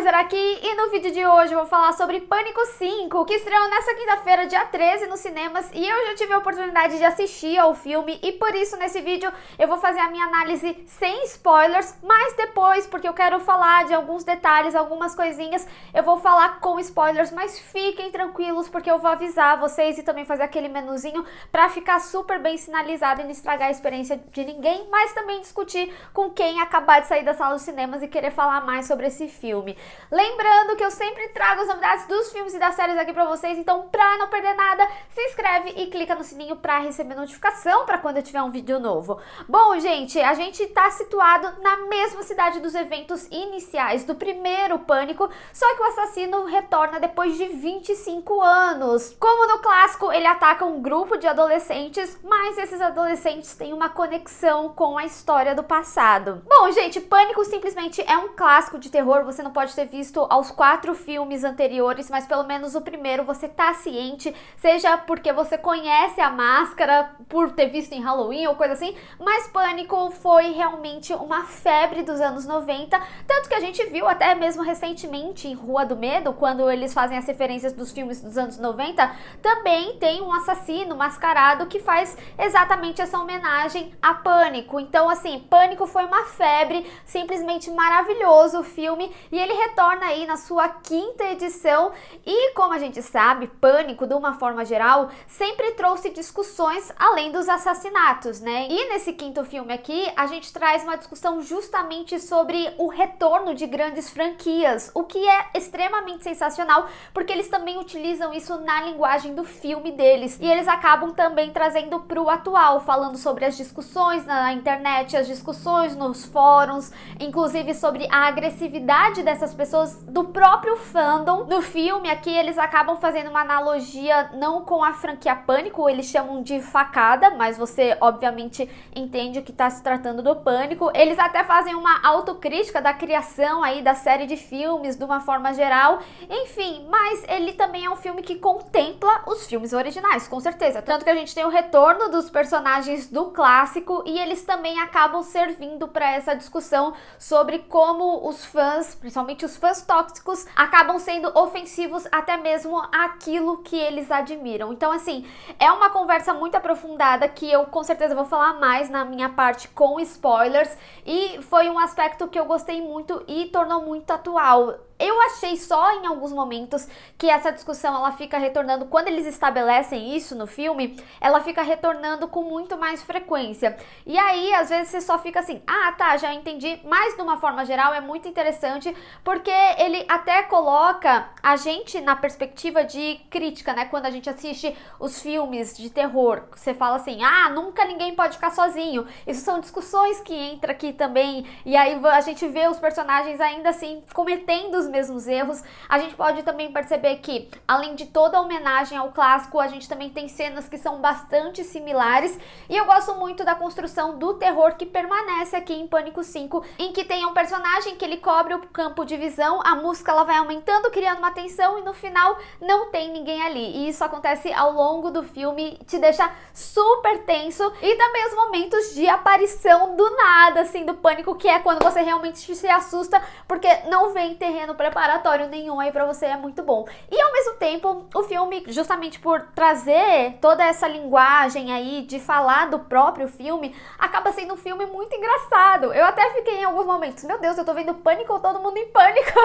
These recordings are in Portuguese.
Kaiser aqui e no vídeo de hoje eu vou falar sobre Pânico 5, que estreou nessa quinta-feira, dia 13, nos cinemas, e eu já tive a oportunidade de assistir ao filme e por isso nesse vídeo eu vou fazer a minha análise sem spoilers, mas depois, porque eu quero falar de alguns detalhes, algumas coisinhas, eu vou falar com spoilers, mas fiquem tranquilos porque eu vou avisar vocês e também fazer aquele menuzinho pra ficar super bem sinalizado e não estragar a experiência de ninguém, mas também discutir com quem acabar de sair da sala dos cinemas e querer falar mais sobre esse filme. Lembrando que eu sempre trago as novidades dos filmes e das séries aqui pra vocês, então pra não perder nada, se inscreve e clica no sininho pra receber notificação pra quando eu tiver um vídeo novo. Bom, gente, a gente tá situado na mesma cidade dos eventos iniciais do primeiro Pânico, só que o assassino retorna depois de 25 anos. Como no clássico, ele ataca um grupo de adolescentes, mas esses adolescentes têm uma conexão com a história do passado. Bom, gente, Pânico simplesmente é um clássico de terror, você não pode ter visto aos 4 filmes anteriores, mas pelo menos o primeiro você tá ciente, seja porque você conhece a máscara, por ter visto em Halloween ou coisa assim, mas Pânico foi realmente uma febre dos anos 90, tanto que a gente viu até mesmo recentemente em Rua do Medo, quando eles fazem as referências dos filmes dos anos 90, também tem um assassino mascarado que faz exatamente essa homenagem a Pânico. Então, assim, Pânico foi uma febre, simplesmente maravilhoso o filme, e ele retorna aí na sua 5ª edição, e como a gente sabe, Pânico, de uma forma geral, sempre trouxe discussões além dos assassinatos, né? E nesse 5º filme aqui, a gente traz uma discussão justamente sobre o retorno de grandes franquias, o que é extremamente sensacional, porque eles também utilizam isso na linguagem do filme deles, e eles acabam também trazendo pro atual, falando sobre as discussões na internet, as discussões nos fóruns, inclusive sobre a agressividade dessas pessoas do próprio fandom. No filme aqui eles acabam fazendo uma analogia não com a franquia Pânico, eles chamam de facada, mas você obviamente entende que tá se tratando do Pânico. Eles até fazem uma autocrítica da criação aí da série de filmes de uma forma geral, enfim, mas ele também é um filme que contempla os filmes originais, com certeza, tanto que a gente tem o retorno dos personagens do clássico e eles também acabam servindo para essa discussão sobre como os fãs, principalmente os fãs tóxicos, acabam sendo ofensivos até mesmo àquilo que eles admiram. Então, assim, é uma conversa muito aprofundada que eu com certeza vou falar mais na minha parte com spoilers, e foi um aspecto que eu gostei muito e tornou muito atual. Eu achei só em alguns momentos que essa discussão ela fica retornando, quando eles estabelecem isso no filme, ela fica retornando com muito mais frequência. E aí, às vezes, você só fica assim, ah, tá, já entendi, mas de uma forma geral é muito interessante, porque ele até coloca a gente na perspectiva de crítica, né? Quando a gente assiste os filmes de terror, você fala assim, ah, nunca ninguém pode ficar sozinho. Isso são discussões que entram aqui também, e aí a gente vê os personagens ainda assim cometendo os mesmos erros. A gente pode também perceber que, além de toda a homenagem ao clássico, a gente também tem cenas que são bastante similares, e eu gosto muito da construção do terror que permanece aqui em Pânico 5, em que tem um personagem que ele cobre o campo de visão, a música ela vai aumentando, criando uma tensão, e no final não tem ninguém ali, e isso acontece ao longo do filme, te deixa super tenso, e também os momentos de aparição do nada, assim, do Pânico, que é quando você realmente se assusta, porque não vem terreno preparatório nenhum aí pra você, é muito bom. E ao mesmo tempo, o filme, justamente por trazer toda essa linguagem aí de falar do próprio filme, acaba sendo um filme muito engraçado. Eu até fiquei em alguns momentos, meu Deus, eu tô vendo Pânico ou Todo Mundo em Pânico?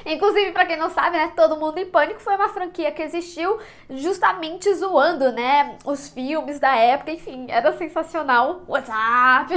Inclusive, pra quem não sabe, né, Todo Mundo em Pânico foi uma franquia que existiu justamente zoando, né, os filmes da época, enfim, era sensacional. WhatsApp!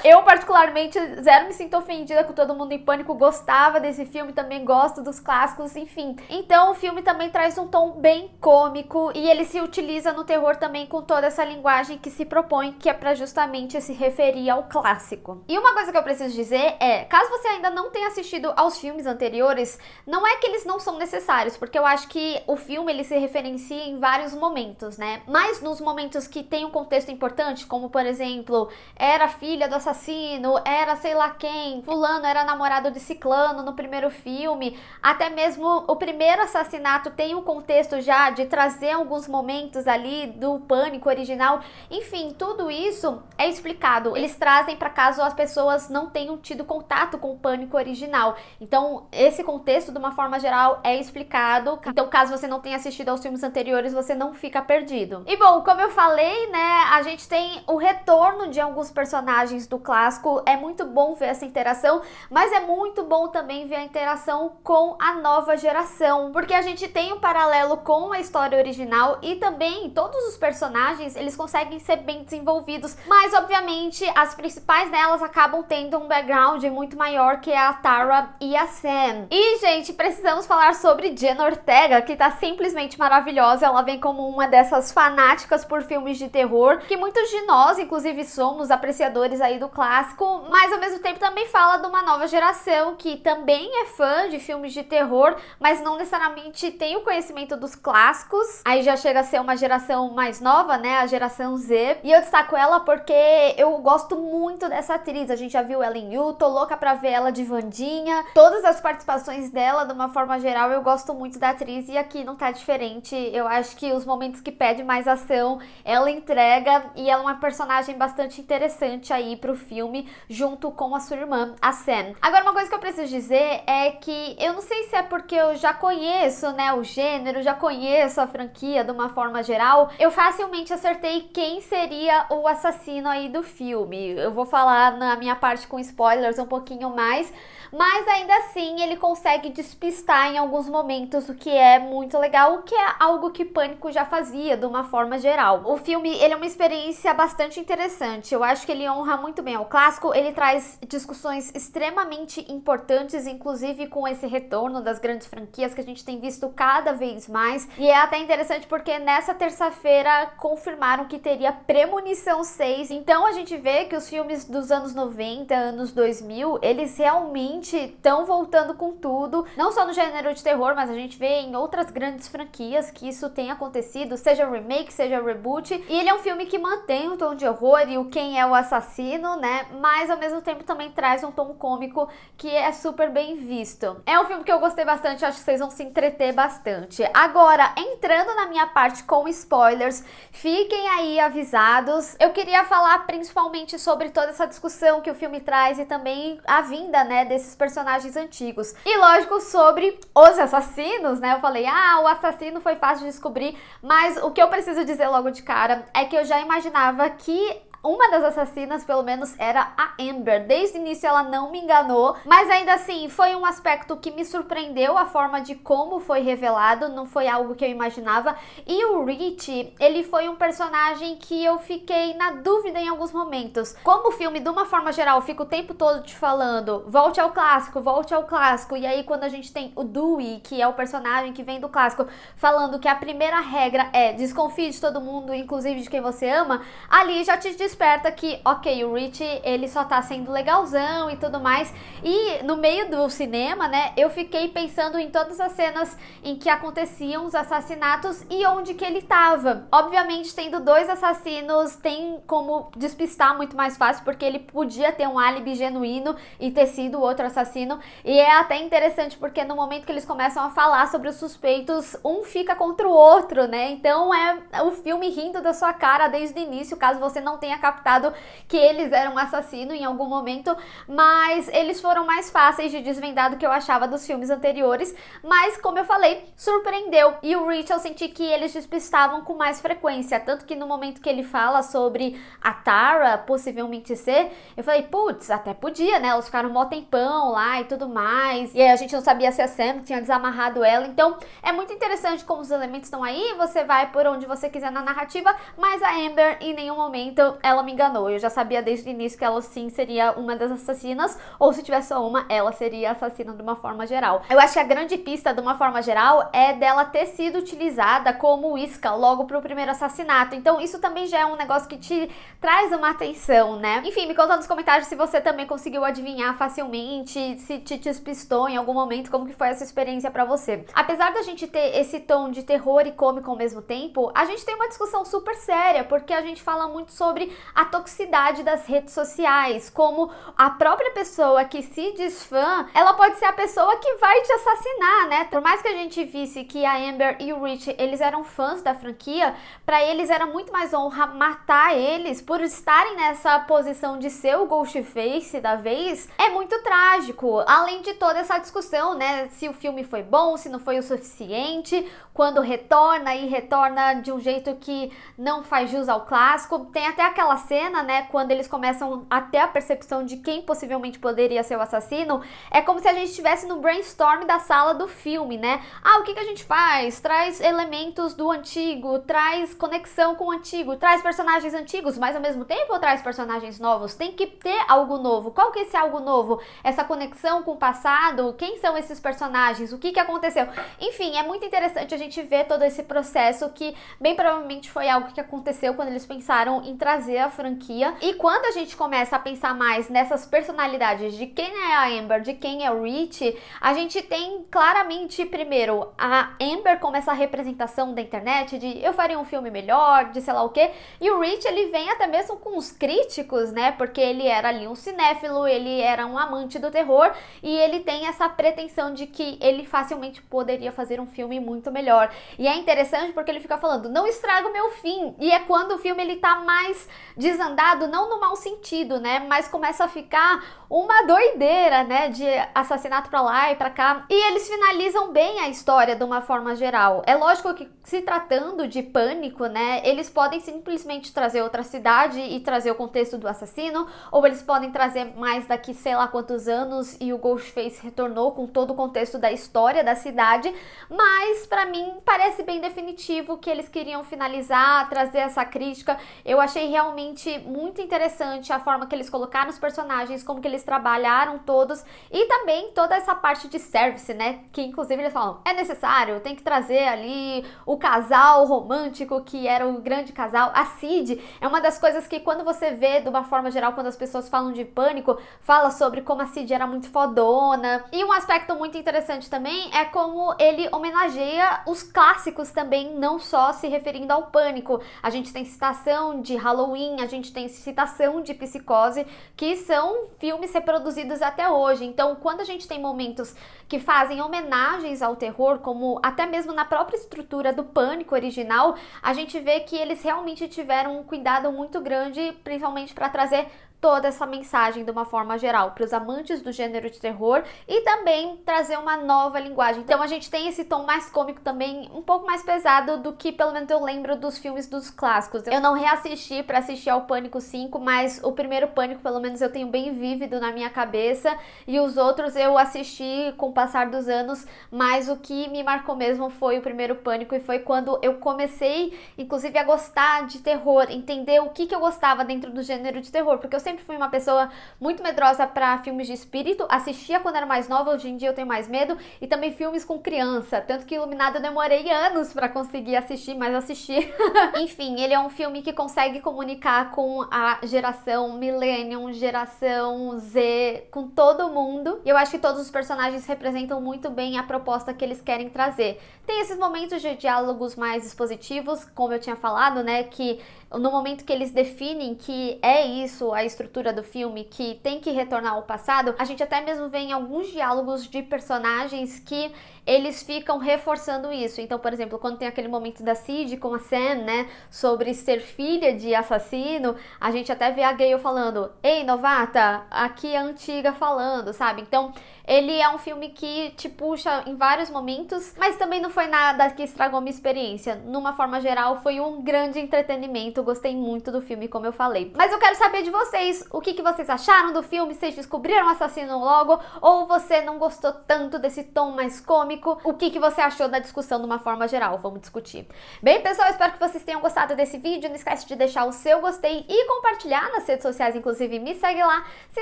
Eu, particularmente, zero me sinto ofendida com Todo Mundo em Pânico, gostava desse filme, também gosto dos clássicos, enfim. Então o filme também traz um tom bem cômico e ele se utiliza no terror também com toda essa linguagem que se propõe, que é pra justamente se referir ao clássico. E uma coisa que eu preciso dizer é, caso você ainda não tenha assistido aos filmes anteriores, não é que eles não são necessários, porque eu acho que o filme ele se referencia em vários momentos, né? Mas nos momentos que tem um contexto importante, como por exemplo, era filha do assassino, era sei lá quem, fulano era namorado de ciclano no primeiro filme, filme, até mesmo o primeiro assassinato tem um contexto já de trazer alguns momentos ali do Pânico original. Enfim, tudo isso é explicado. Eles trazem para caso as pessoas não tenham tido contato com o Pânico original. Então, esse contexto, de uma forma geral, é explicado. Então, caso você não tenha assistido aos filmes anteriores, você não fica perdido. E bom, como eu falei, né, a gente tem o retorno de alguns personagens do clássico. É muito bom ver essa interação, mas é muito bom também ver a interação com a nova geração, porque a gente tem um paralelo com a história original e também todos os personagens, eles conseguem ser bem desenvolvidos, mas obviamente as principais delas acabam tendo um background muito maior, que é a Tara e a Sam. E gente, precisamos falar sobre Jenna Ortega, que tá simplesmente maravilhosa. Ela vem como uma dessas fanáticas por filmes de terror, que muitos de nós inclusive somos apreciadores aí do clássico, mas ao mesmo tempo também fala de uma nova geração que também é fã de filmes de terror, mas não necessariamente tem o conhecimento dos clássicos. Aí já chega a ser uma geração mais nova, né, a geração Z. E eu destaco ela porque eu gosto muito dessa atriz. A gente já viu ela em You, tô louca pra ver ela de Wandinha. Todas as participações dela, de uma forma geral, eu gosto muito da atriz e aqui não tá diferente. Eu acho que os momentos que pede mais ação, ela entrega, e ela é uma personagem bastante interessante aí pro filme, junto com a sua irmã, a Sam. Agora, uma coisa que eu preciso dizer é que eu não sei se é porque eu já conheço, né, o gênero, já conheço a franquia de uma forma geral, eu facilmente acertei quem seria o assassino aí do filme. Eu vou falar na minha parte com spoilers um pouquinho mais, mas ainda assim ele consegue despistar em alguns momentos, o que é muito legal, o que é algo que Pânico já fazia de uma forma geral. O filme, ele é uma experiência bastante interessante. Eu acho que ele honra muito bem ao clássico, ele traz discussões extremamente importantes, inclusive com esse retorno das grandes franquias que a gente tem visto cada vez mais. E é até interessante porque nessa terça-feira confirmaram que teria Premonição 6. Então a gente vê que os filmes dos anos 90, anos 2000, eles realmente estão voltando com tudo, não só no gênero de terror, mas a gente vê em outras grandes franquias que isso tem acontecido, seja remake, seja reboot. E ele é um filme que mantém o tom de horror e o quem é o assassino, né, mas ao mesmo tempo também traz um tom cômico que é super bem visto. É um filme que eu gostei bastante, acho que vocês vão se entreter bastante. Agora, entrando na minha parte com spoilers, fiquem aí avisados. Eu queria falar principalmente sobre toda essa discussão que o filme traz e também a vinda, né, desses personagens antigos. E lógico, sobre os assassinos, né, eu falei, o assassino foi fácil de descobrir, mas o que eu preciso dizer logo de cara é que eu já imaginava que uma das assassinas, pelo menos, era a Amber. Desde o início ela não me enganou, mas ainda assim foi um aspecto que me surpreendeu, a forma de como foi revelado, não foi algo que eu imaginava. E o Rich, ele foi um personagem que eu fiquei na dúvida em alguns momentos. Como o filme, de uma forma geral, fica o tempo todo te falando, volte ao clássico, e aí quando a gente tem o Dewey, que é o personagem que vem do clássico, falando que a primeira regra é desconfie de todo mundo, inclusive de quem você ama, ali já te desperta que, ok, o Rich, ele só tá sendo legalzão e tudo mais. E no meio do cinema, né, eu fiquei pensando em todas as cenas em que aconteciam os assassinatos e onde que ele tava. Obviamente, tendo dois assassinos, tem como despistar muito mais fácil, porque ele podia ter um álibi genuíno e ter sido o outro assassino. E é até interessante, porque no momento que eles começam a falar sobre os suspeitos, um fica contra o outro, né? Então é o filme rindo da sua cara desde o início, caso você não tenha captado que eles eram assassinos em algum momento, mas eles foram mais fáceis de desvendar do que eu achava dos filmes anteriores, mas como eu falei, surpreendeu. E o Rich, eu senti que eles despistavam com mais frequência, tanto que no momento que ele fala sobre a Tara possivelmente ser, eu falei, putz, até podia, né, elas ficaram mó tempão lá e tudo mais, e aí a gente não sabia se a Sam tinha desamarrado ela. Então é muito interessante como os elementos estão aí, você vai por onde você quiser na narrativa, mas a Amber em nenhum momento ela me enganou. Eu já sabia desde o início que ela sim seria uma das assassinas, ou se tivesse só uma, ela seria assassina de uma forma geral. Eu acho que a grande pista de uma forma geral é dela ter sido utilizada como isca logo pro primeiro assassinato. Então isso também já é um negócio que te traz uma atenção, né? Enfim, me conta nos comentários se você também conseguiu adivinhar facilmente, se te despistou em algum momento, como que foi essa experiência pra você. Apesar da gente ter esse tom de terror e cômico ao mesmo tempo, a gente tem uma discussão super séria, porque a gente fala muito sobre a toxicidade das redes sociais, como a própria pessoa que se diz fã, ela pode ser a pessoa que vai te assassinar, né? Por mais que a gente visse que a Amber e o Rich, eles eram fãs da franquia, pra eles era muito mais honra matar eles por estarem nessa posição de ser o Ghostface da vez. É muito trágico, além de toda essa discussão, né, se o filme foi bom, se não foi o suficiente, quando retorna e retorna de um jeito que não faz jus ao clássico. Tem até aquela cena, né, quando eles começam a ter a percepção de quem possivelmente poderia ser o assassino. É como se a gente estivesse no brainstorm da sala do filme, né? Ah, o que a gente faz? Traz elementos do antigo, traz conexão com o antigo, traz personagens antigos, mas ao mesmo tempo traz personagens novos. Tem que ter algo novo. Qual que é esse algo novo? Essa conexão com o passado? Quem são esses personagens? O que aconteceu? Enfim, é muito interessante a gente ver todo esse processo que bem provavelmente foi algo que aconteceu quando eles pensaram em trazer a franquia. E quando a gente começa a pensar mais nessas personalidades de quem é a Amber, de quem é o Rich, a gente tem claramente, primeiro, a Amber como essa representação da internet de eu faria um filme melhor, de sei lá o que, e o Rich, ele vem até mesmo com os críticos, né, porque ele era ali um cinéfilo, ele era um amante do terror, e ele tem essa pretensão de que ele facilmente poderia fazer um filme muito melhor. E é interessante porque ele fica falando, não estraga o meu fim, e é quando o filme ele tá mais desandado, não no mau sentido, né, mas começa a ficar uma doideira, né, de assassinato pra lá e pra cá, e eles finalizam bem a história de uma forma geral. É lógico que se tratando de Pânico, né, eles podem simplesmente trazer outra cidade e trazer o contexto do assassino, ou eles podem trazer mais daqui sei lá quantos anos e o Ghostface retornou com todo o contexto da história da cidade, mas pra mim parece bem definitivo que eles queriam finalizar, trazer essa crítica. Eu achei realmente muito interessante a forma que eles colocaram os personagens, como que eles trabalharam todos, e também toda essa parte de service, né, que inclusive eles falam, é necessário, tem que trazer ali o casal romântico que era o grande casal. A Sid é uma das coisas que quando você vê de uma forma geral, quando as pessoas falam de Pânico, fala sobre como a Sid era muito fodona. E um aspecto muito interessante também é como ele homenageia os clássicos também, não só se referindo ao Pânico. A gente tem citação de Halloween, a gente tem citação de Psicose, que são filmes reproduzidos até hoje. Então, quando a gente tem momentos que fazem homenagens ao terror, como até mesmo na própria estrutura do Pânico original, a gente vê que eles realmente tiveram um cuidado muito grande, principalmente para trazer toda essa mensagem de uma forma geral para os amantes do gênero de terror e também trazer uma nova linguagem. Então a gente tem esse tom mais cômico também, um pouco mais pesado do que pelo menos eu lembro dos filmes dos clássicos. Eu não reassisti para assistir ao Pânico 5, mas o primeiro Pânico pelo menos eu tenho bem vívido na minha cabeça, e os outros eu assisti com o passar dos anos, mas o que me marcou mesmo foi o primeiro Pânico, e foi quando eu comecei inclusive a gostar de terror, entender o que eu gostava dentro do gênero de terror, porque eu sempre fui uma pessoa muito medrosa para filmes de espírito, assistia quando era mais nova, hoje em dia eu tenho mais medo, e também filmes com criança, tanto que Iluminado eu demorei anos para conseguir assistir, mas assisti. Enfim, ele é um filme que consegue comunicar com a geração Millennium, geração Z, com todo mundo, e eu acho que todos os personagens representam muito bem a proposta que eles querem trazer. Tem esses momentos de diálogos mais expositivos, como eu tinha falado, né, que no momento que eles definem que é isso a estrutura do filme, que tem que retornar ao passado, a gente até mesmo vê em alguns diálogos de personagens que eles ficam reforçando isso. Então, por exemplo, quando tem aquele momento da Sid com a Sam, né, sobre ser filha de assassino, a gente até vê a Gale falando, ei, novata, aqui é a antiga falando, sabe? Então, ele é um filme que te puxa em vários momentos, mas também não foi nada que estragou minha experiência. Numa forma geral, foi um grande entretenimento, gostei muito do filme, como eu falei. Mas eu quero saber de vocês, o que vocês acharam do filme? Vocês descobriram o assassino logo? Ou você não gostou tanto desse tom mais cômico? O que você achou da discussão de uma forma geral? Vamos discutir. Bem, pessoal, espero que vocês tenham gostado desse vídeo. Não esquece de deixar o seu gostei e compartilhar nas redes sociais, inclusive me segue lá, se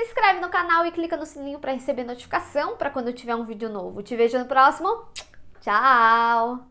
inscreve no canal e clica no sininho para receber notificação para quando eu tiver um vídeo novo. Te vejo no próximo. Tchau!